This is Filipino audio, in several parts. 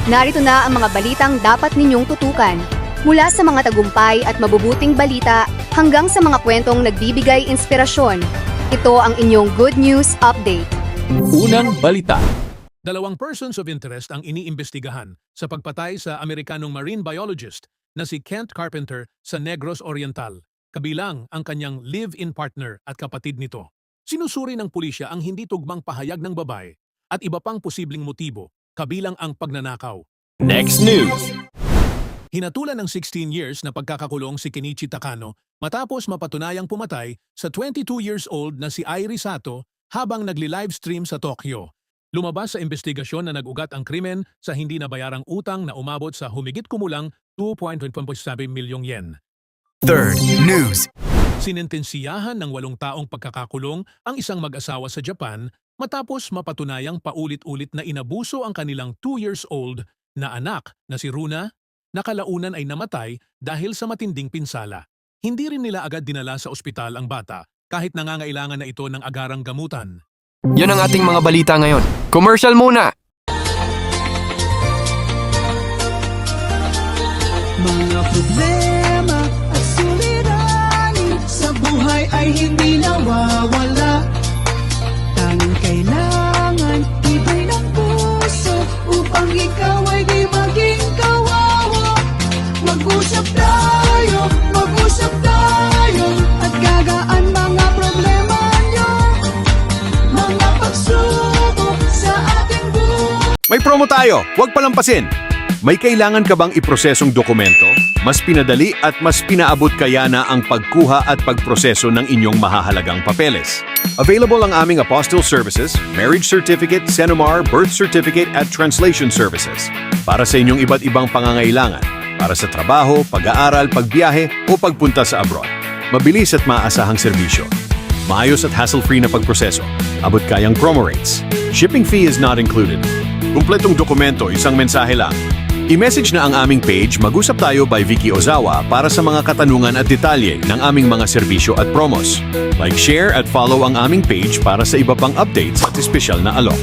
Narito na ang mga balitang dapat ninyong tutukan. Mula sa mga tagumpay at mabubuting balita hanggang sa mga kwentong nagbibigay inspirasyon. Ito ang inyong Good News Update. Unang balita. Dalawang persons of interest ang iniimbestigahan sa pagpatay sa Amerikanong marine biologist na si Kent Carpenter sa Negros Oriental, kabilang ang kanyang live-in partner at kapatid nito. Sinusuri ng pulisya ang hindi tugmang pahayag ng babae at iba pang posibleng motibo, kabilang ang pagnanakaw. Next news. Hinatulan ng 16 years na pagkakakulong si Kenichi Takano matapos mapatunayang pumatay sa 22 years old na si Airi Sato habang nagli-livestream sa Tokyo. Lumabas sa investigasyon na nag-ugat ang krimen sa hindi nabayarang utang na umabot sa humigit kumulang 2.7 milyong yen. Third news. Sinentensiyahan ng 8 taong pagkakakulong ang isang mag-asawa sa Japan matapos mapatunayang paulit-ulit na inabuso ang kanilang 2 years old na anak na si Runa, na kalaunan ay namatay dahil sa matinding pinsala. Hindi rin nila agad dinala sa ospital ang bata kahit nangangailangan na ito ng agarang gamutan. Yan ang ating mga balita ngayon. Commercial muna! Mga problema at suliranin sa buhay ay hindi nawawala. Tanging kailangan ibay ng puso upang ikaw ay di maging kawawa. Mag-usap tayo at gagaan mga problema nyo. Mga pagsubok sa ating buhay. May promo tayo, huwag palampasin! May kailangan ka bang iprosesong dokumento? Mas pinadali at mas pinaabot kaya na ang pagkuha at pagproseso ng inyong mahahalagang papeles. Available ang aming apostille services, marriage certificate, Senomar, birth certificate at translation services. Para sa inyong iba't ibang pangangailangan, para sa trabaho, pag-aaral, pagbiyahe o pagpunta sa abroad. Mabilis at maasahang serbisyo. Maayos at hassle-free na pagproseso. Abot kayang promo rates. Shipping fee is not included. Kumpletong dokumento, isang mensahe lang. I-message na ang aming page Mag-usap Tayo by Vicky Ozawa para sa mga katanungan at detalye ng aming mga serbisyo at promos. Like, share at follow ang aming page para sa iba pang updates at espesyal na alok.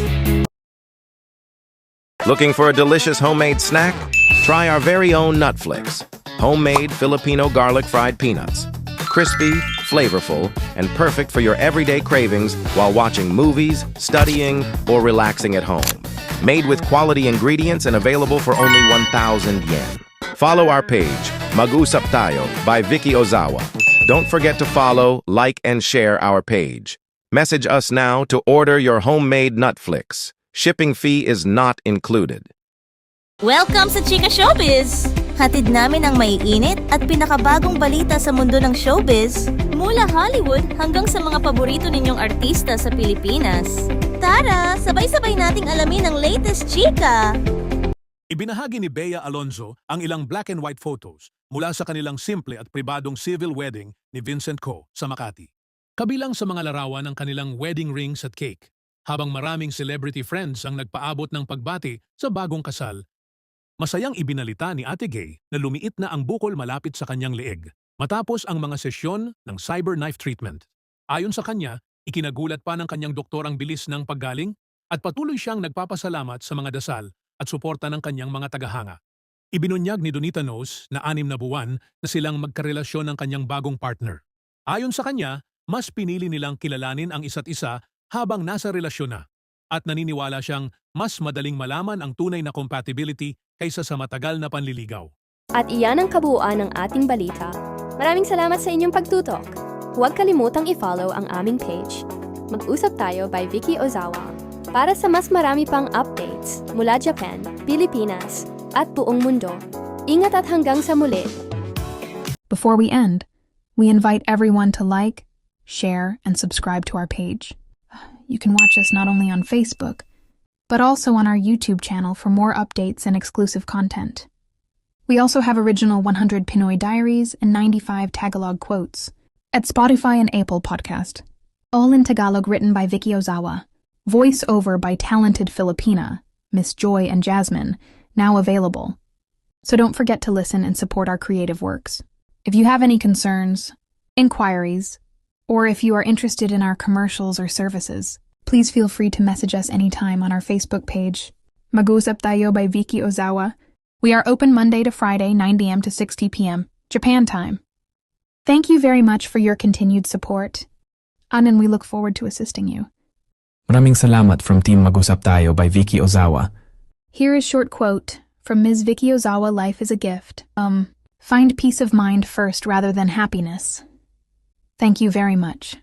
Looking for a delicious homemade snack? Try our very own Nutflix. Homemade Filipino garlic fried peanuts. Crispy, flavorful, and perfect for your everyday cravings while watching movies, studying, or relaxing at home. Made with quality ingredients and available for only 1,000 yen. Follow our page, Mag-usap Tayo by Vicky Ozawa. Don't forget to follow, like, and share our page. Message us now to order your homemade Nutflix. Shipping fee is not included. Welcome sa Chika Showbiz! Hatid namin ang maiinit at pinakabagong balita sa mundo ng showbiz, mula Hollywood hanggang sa mga paborito ninyong artista sa Pilipinas. Tara, sabay-sabay nating alamin ang latest chika! Ibinahagi ni Bea Alonzo ang ilang black and white photos mula sa kanilang simple at pribadong civil wedding ni Vincent Co sa Makati. Kabilang sa mga larawan ng kanilang wedding rings at cake, habang maraming celebrity friends ang nagpaabot ng pagbati sa bagong kasal. Masayang ibinalita ni Ate Gay na lumiit na ang bukol malapit sa kanyang leeg matapos ang mga sesyon ng cyber knife treatment. Ayon sa kanya, ikinagulat pa ng kanyang doktor ang bilis ng paggaling at patuloy siyang nagpapasalamat sa mga dasal at suporta ng kanyang mga tagahanga. Ibinunyag ni Donita Knows na 6 na buwan na silang magkarelasyon ng kanyang bagong partner. Ayon sa kanya, mas pinili nilang kilalanin ang isa't isa habang nasa relasyon na at naniniwala siyang mas madaling malaman ang tunay na compatibility kaysa sa matagal na panliligaw. At iyan ang kabuuan ng ating balita. Maraming salamat sa inyong pagtutok. Huwag kalimutang i-follow ang aming page, Mag-usap Tayo by Vicky Ozawa, para sa mas marami pang updates mula Japan, Pilipinas, at buong mundo. Ingat at hanggang sa muli! Before we end, we invite everyone to like, share, and subscribe to our page. You can watch us not only on Facebook, but also on our YouTube channel for more updates and exclusive content. We also have original 100 Pinoy diaries and 95 Tagalog quotes at Spotify and Apple Podcast. All in Tagalog, written by Vicky Ozawa. Voice over by talented Filipina, Miss Joy and Jasmine, now available. So don't forget to listen and support our creative works. If you have any concerns, inquiries, or if you are interested in our commercials or services, Please feel free to message us anytime on our Facebook page, Mag-usap Tayo by Vicky Ozawa. We are open Monday to Friday, 9 a.m. to 6 p.m. Japan time. Thank you very much for your continued support. And we look forward to assisting you. Maraming salamat from Team Mag-usap Tayo by Vicky Ozawa. Here is short quote from Ms. Vicky Ozawa, Life is a gift. Find peace of mind first rather than happiness. Thank you very much.